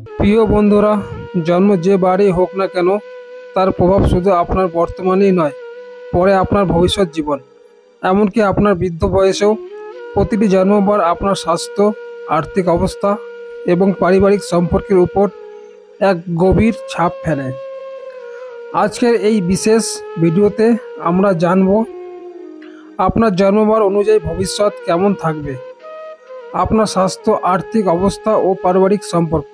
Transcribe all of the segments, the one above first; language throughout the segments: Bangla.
প্রিয় বন্ধুরা, জন্ম যে বারেই হোক না কেন, তার প্রভাব শুধু আপনার বর্তমানেই নয়, পরে আপনার ভবিষ্যৎ জীবন, এমনকি আপনার বৃদ্ধ বয়সেও। প্রতিটি জন্মবার আপনার স্বাস্থ্য, আর্থিক অবস্থা এবং পারিবারিক সম্পর্কের উপর এক গভীর ছাপ ফেলে। আজকের এই বিশেষ ভিডিওতে আমরা জানব আপনার জন্মবার অনুযায়ী ভবিষ্যৎ কেমন থাকবে, আপনার স্বাস্থ্য, আর্থিক অবস্থা ও পারিবারিক সম্পর্ক,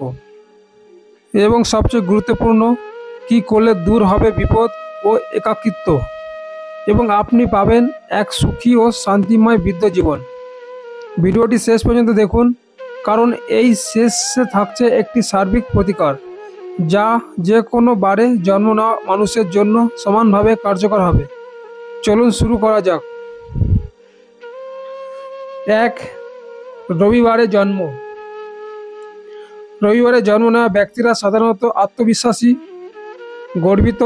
এবং সবচেয়ে গুরুত্বপূর্ণ, কী করলে দূর হবে বিপদ ও একাকিত্ব এবং আপনি পাবেন এক সুখী ও শান্তিময় বৃদ্ধ জীবন। ভিডিওটি শেষ পর্যন্ত দেখুন, কারণ এই শেষে থাকছে একটি সার্বিক প্রতিকার যা যে কোনো বারে জন্ম নেওয়া মানুষের জন্য সমানভাবে কার্যকর হবে। চলুন শুরু করা যাক। 1. রবিবারে জন্ম। রবিবারে জন্ম নেওয়া ব্যক্তিরা সাধারণত আত্মবিশ্বাসী, গর্বিত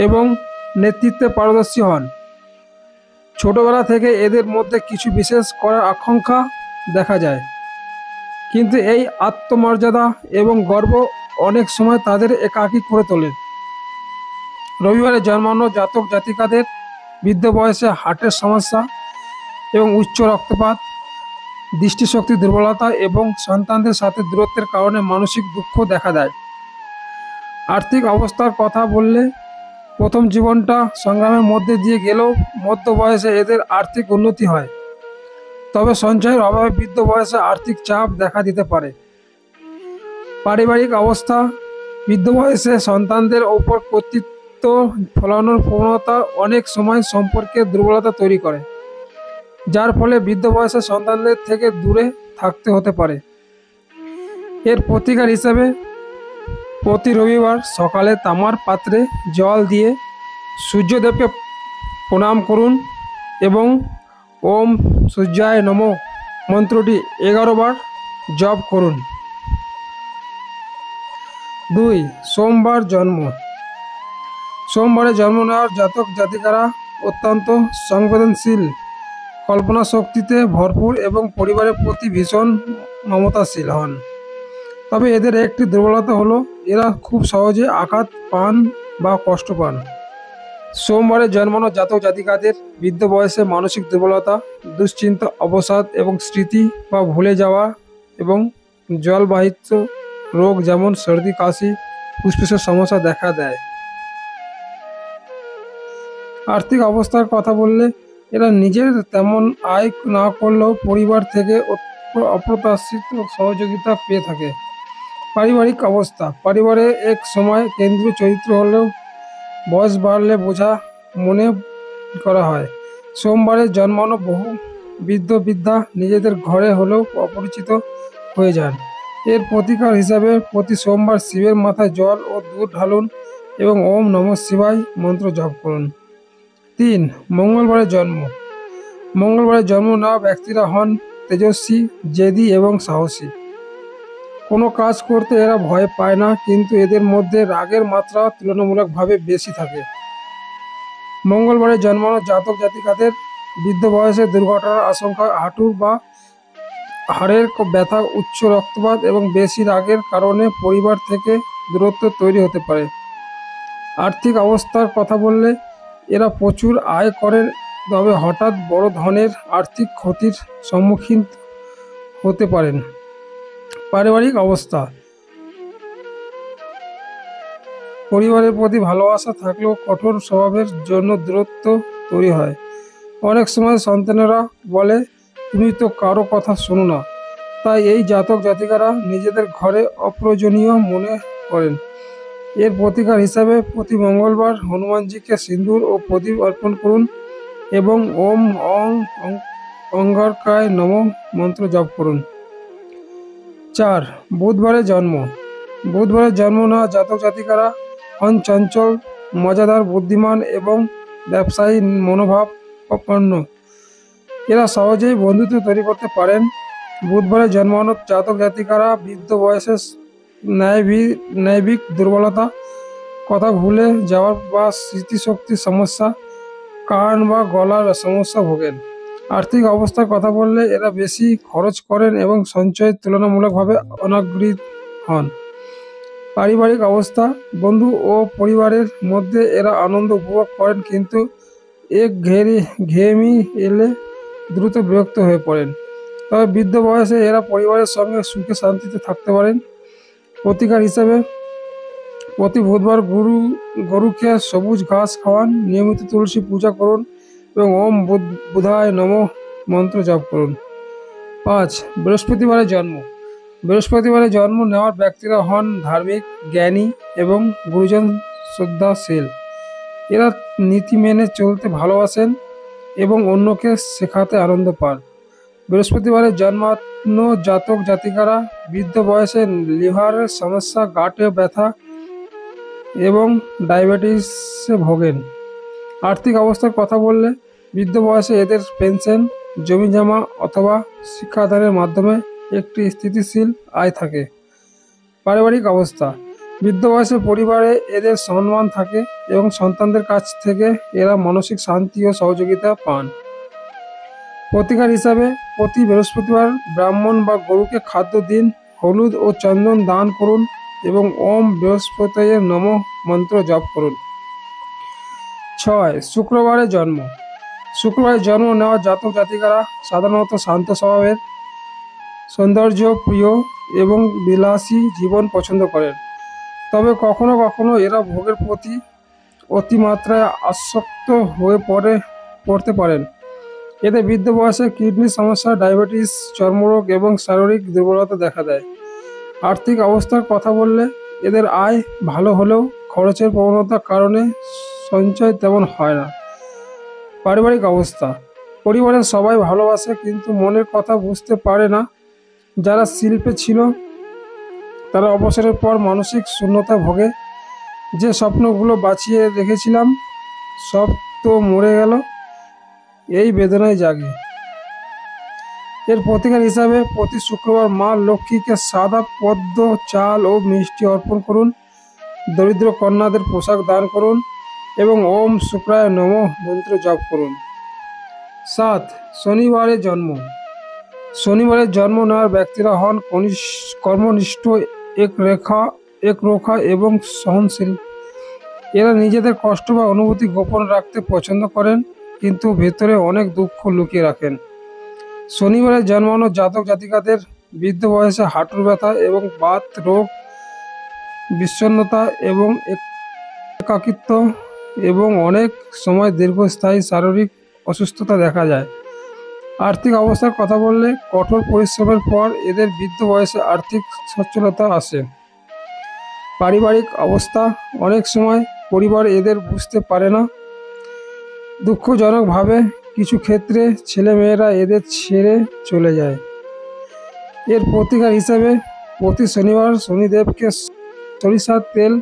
এবং নেতৃত্বে পারদর্শী হন। ছোটবেলা থেকে এদের মধ্যে কিছু বিশেষ করার আকাঙ্ক্ষা দেখা যায়, কিন্তু এই আত্মমর্যাদা এবং গর্ব অনেক সময় তাদের একাকী করে তোলে। রবিবারে জন্মানো জাতক জাতিকাদের বৃদ্ধ বয়সে হার্টের সমস্যা এবং উচ্চ রক্তপাত, দৃষ্টিশক্তির দুর্বলতা এবং সন্তানদের সাথে দূরত্বের কারণে মানসিক দুঃখ দেখা দেয়। আর্থিক অবস্থার কথা বললে, প্রথম জীবনটা সংগ্রামের মধ্যে দিয়ে গেলেও মধ্য বয়সে এদের আর্থিক উন্নতি হয়, তবে সঞ্চয়ের অভাবে বৃদ্ধ বয়সে আর্থিক চাপ দেখা দিতে পারে। পারিবারিক অবস্থা, বৃদ্ধ বয়সে সন্তানদের ওপর কর্তৃত্ব ফলানোর প্রবণতা অনেক সময় সম্পর্কে দুর্বলতা তৈরি করে, যার ফলে বৃদ্ধ বয়সে সন্তানদের থেকে দূরে থাকতে হতে পারে। এর প্রতিকার হিসেবে প্রতি রবিবার সকালে তামার পাত্রে জল দিয়ে সূর্যদেবকে প্রণাম করুন এবং ওম সূর্যায় নমঃ মন্ত্রটি 11 বার জপ করুন। 2. সোমবার জন্ম। সোমবারে জন্ম নেওয়ার জাতক জাতিকারা অত্যন্ত সংবেদনশীল, কল্পনা শক্তিতে ভরপুর এবং পরিবারের প্রতি ভীষণ মমতাশীল হন। তবে এদের একটি দুর্বলতা হলো এরা খুব সহজে আঘাত পান বা কষ্ট পান। সোমবারে জন্মানো জাতক জাতিকাদের বৃদ্ধ বয়সে মানসিক দুর্বলতা, দুশ্চিন্তা, অবসাদ এবং স্মৃতি বা ভুলে যাওয়া এবং জলবাহিত রোগ যেমন সর্দি, কাশি, ফুসফুসের সমস্যা দেখা দেয়। আর্থিক অবস্থার কথা বললে, এরা নিজের তেমন আয় না করলেও পরিবার থেকে অপ্রত্যাশিত সহযোগিতা পেয়ে থাকে। পারিবারিক অবস্থা, পরিবারে এক সময় কেন্দ্রীয় চরিত্র হলেও বয়স বাড়লে বোঝা মনে করা হয়। সোমবারে জন্মানো বহু বৃদ্ধ বৃদ্ধা নিজেদের ঘরে হলেও অপরিচিত হয়ে যান। এর প্রতিকার হিসাবে প্রতি সোমবার শিবের মাথায় জল ও দুধ ঢালুন এবং ওম নমঃ শিবায় মন্ত্র জপ করুন। 3. মঙ্গলবারে জন্ম। মঙ্গলবারে জন্ম নেওয়া ব্যক্তিরা হন তেজস্বী, জেদি এবং সাহসী। কোনো কাজ করতে এরা ভয় পায় না, কিন্তু এদের মধ্যে রাগের মাত্রা তুলনামূলকভাবে বেশি থাকে। মঙ্গলবারে জন্মানো জাতক জাতিকাদের বৃদ্ধ বয়সে দুর্ঘটনার আশঙ্কা, হাঁটুর বা হাড়ের ব্যথা, উচ্চ রক্তপাত এবং বেশি রাগের কারণে পরিবার থেকে দূরত্ব তৈরি হতে পারে। আর্থিক অবস্থার কথা বললে, এরা প্রচুর আয় করেন, তবে হঠাৎ বড় ধরনের আর্থিক ক্ষতির সম্মুখীন হতে পারেন। পারিবারিক অবস্থা, পরিবারের প্রতি ভালোবাসা থাকলেও কঠোর স্বভাবের জন্য দূরত্ব তৈরি হয়। অনেক সময় সন্তানেরা বলে, তুমি তো কারো কথা শোনো না। তাই এই জাতক জাতিকারা নিজেদের ঘরে অপ্রয়োজনীয় মনে করেন। এর প্রতিকার হিসাবে প্রতি মঙ্গলবার হনুমানজিকে সিন্দুর ও প্রদীপ অর্পণ করুন এবং ওম অঙ্গারকায় নমঃ মন্ত্র জপ করুন। 4. বুধবারে জন্ম। বুধবারে জন্ম নেওয়া জাতক জাতিকারা হন চঞ্চল, মজাদার, বুদ্ধিমান এবং ব্যবসায়ী মনোভাবাপন্ন। এরা সহজেই বন্ধুত্ব তৈরি করতে পারেন। বুধবারে জন্মানো জাতক জাতিকারা বৃদ্ধ বয়সে ন্যায়বিক দুর্বলতা, কথা ভুলে যাওয়ার বা স্মৃতিশক্তির সমস্যা, কান বা গলার সমস্যা ভোগেন। আর্থিক অবস্থার কথা বললে, এরা বেশি খরচ করেন এবং সঞ্চয় তুলনামূলকভাবে অনাগ্রহী হন। পারিবারিক অবস্থা, বন্ধু ও পরিবারের মধ্যে এরা আনন্দ উপভোগ করেন, কিন্তু ঘেয়েমি এলে দ্রুত বিরক্ত হয়ে পড়েন। তবে বৃদ্ধ বয়সে এরা পরিবারের সঙ্গে সুখে শান্তিতে থাকতে পারেন। প্রতিকার হিসেবে প্রতি বুধবার গরুকে সবুজ ঘাস খাওয়ান, নিয়মিত তুলসী পূজা করুন এবং ওম বুধায় নমঃ মন্ত্র জপ করুন। 5. বৃহস্পতিবারে জন্ম। বৃহস্পতিবারে জন্ম নেওয়ার ব্যক্তিরা হন ধার্মিক, জ্ঞানী এবং গুরুজন শ্রদ্ধাশীল। এরা নীতি মেনে চলতে ভালোবাসেন এবং অন্যকে শেখাতে আনন্দ পান। বৃহস্পতিবারে জন্মানো জাতক জাতিকারা বৃদ্ধ বয়সে লিভারের সমস্যা, গাঁটে ব্যথা এবং ডায়াবেটিসে ভোগেন। আর্থিক অবস্থার কথা বললে বৃদ্ধ বয়সে এদের পেনশন, জমিজমা অথবা শিক্ষাদানের মাধ্যমে একটি স্থিতিশীল আয় থাকে। পারিবারিক অবস্থা, বৃদ্ধ বয়সে পরিবারে এদের সম্মান থাকে এবং সন্তানদের কাছ থেকে এরা মানসিক শান্তি ও সহযোগিতা পান। প্রতিকার হিসাবে প্রতি বৃহস্পতিবার ব্রাহ্মণ বা গরুকে খাদ্য দিন, হলুদ ও চন্দন দান করুন এবং ওম বৃহস্পতয়ে নমঃ মন্ত্র জপ করুন। 6. শুক্রবারে জন্ম। শুক্রবারে জন্ম নেওয়া জাতক জাতিকারা সাধারণত শান্ত স্বভাবের, সৌন্দর্য প্রিয় এবং বিলাসী জীবন পছন্দ করেন। তবে কখনো কখনো এরা ভোগের প্রতি অতিমাত্রায় আসক্ত হয়ে পড়তে পারেন। এতে বৃদ্ধ বয়সে কিডনির সমস্যা, ডায়াবেটিস, চর্মরোগ এবং শারীরিক দুর্বলতা দেখা দেয়। আর্থিক অবস্থার কথা বললে এদের আয় ভালো হলেও খরচের প্রবণতার কারণে সঞ্চয় তেমন হয় না। পারিবারিক অবস্থা, পরিবারের সবাই ভালোবাসে কিন্তু মনের কথা বুঝতে পারে না। যারা শিল্পে ছিল তারা অবসরের পর মানসিক শূন্যতা ভোগে। যে স্বপ্নগুলো বাঁচিয়ে রেখেছিলাম সব তো মরে গেল, এই বেদনায় জাগে। এর প্রতিকার হিসাবে প্রতি শুক্রবার মা লক্ষ্মীকে সাদা পদ্ম, চাল ও মিষ্টি অর্পণ করুন, দরিদ্র কন্যাদের পোশাক দান করুন এবং ওম শুক্রায় নমঃ মন্ত্র জপ করুন। 7. শনিবারে জন্ম। শনিবারে জন্ম নেওয়ার ব্যক্তিরা হন কর্মনিষ্ঠ, একরোখা এবং সহনশীল। এরা নিজেদের কষ্ট বা অনুভূতি গোপন রাখতে পছন্দ করেন, কিন্তু ভেতরে অনেক দুঃখ লুকিয়ে রাখেন। শনিবারে জন্মানো জাতক জাতিকাদের বৃদ্ধ বয়সে হাঁটুর ব্যথা এবং বাত রোগ, বিষণ্ণতা এবং একাকিত্ব এবং অনেক সময় দীর্ঘস্থায়ী শারীরিক অসুস্থতা দেখা যায়। আর্থিক অবস্থার কথা বললে কঠোর পরিশ্রমের পর এদের বৃদ্ধ বয়সে আর্থিক সচ্ছলতা আসে। পারিবারিক অবস্থা, অনেক সময় পরিবার এদের বুঝতে পারে না। দুঃখজনকভাবে কিছু ক্ষেত্রে ছেলেমেয়েরা এদের ছেড়ে চলে যায়। এর প্রতিকার হিসাবে প্রতি শনিবার শনিদেবকে সরিষার তেল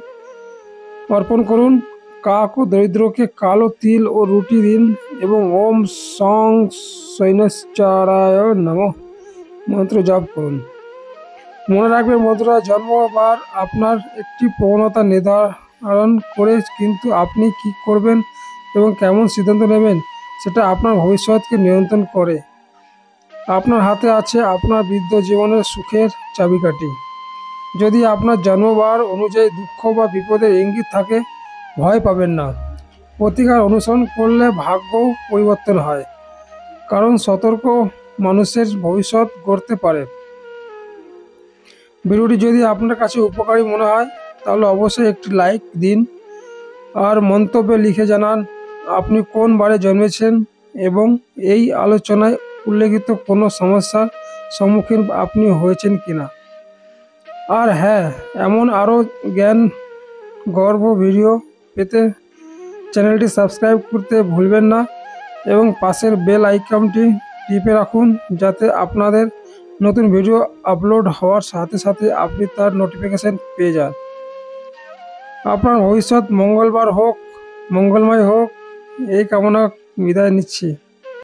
অর্পণ করুন, কাক ও দরিদ্রকে কালো তিল ও রুটি দিন এবং ওম সং শৈনশ্চারায় নমঃ মন্ত্র জপ করুন। মনে রাখবেন বন্ধুরা, জন্মবার আপনার একটি প্রবণতা নির্ধারণ করে, কিন্তু আপনি কি করবেন এবং কেমন সিদ্ধান্ত নেবেন সেটা আপনার ভবিষ্যৎকে নিয়ন্ত্রণ করে। আপনার হাতে আছে আপনার বৃদ্ধ জীবনের সুখের চাবিকাঠি। যদি আপনার জন্মবার অনুযায়ী দুঃখ বা বিপদের ইঙ্গিত থাকে, ভয় পাবেন না। প্রতিকার অনুসরণ করলে ভাগ্যও পরিবর্তন হয়, কারণ সতর্ক মানুষের ভবিষ্যৎ গড়তে পারে। ভিডিওটি যদি আপনার কাছে উপকারী মনে হয় তাহলে অবশ্যই একটি লাইক দিন আর মন্তব্যে লিখে জানান আপনি কোন বারে জন্মেছেন এবং এই আলোচনায় উল্লেখিত কোনো সমস্যার সম্মুখীন আপনি হয়েছেন কিনা। আর হ্যাঁ, এমন আরও জ্ঞান গর্ভ ভিডিও পেতে চ্যানেলটি সাবস্ক্রাইব করতে ভুলবেন না এবং পাশের বেল আইকনটি টিপে রাখুন, যাতে আপনাদের নতুন ভিডিও আপলোড হওয়ার সাথে সাথে আপনি তার নোটিফিকেশন পেয়ে যান। আপনার ভবিষ্যৎ মঙ্গলময় হোক, এই কামনা বিদায় নিচ্ছি।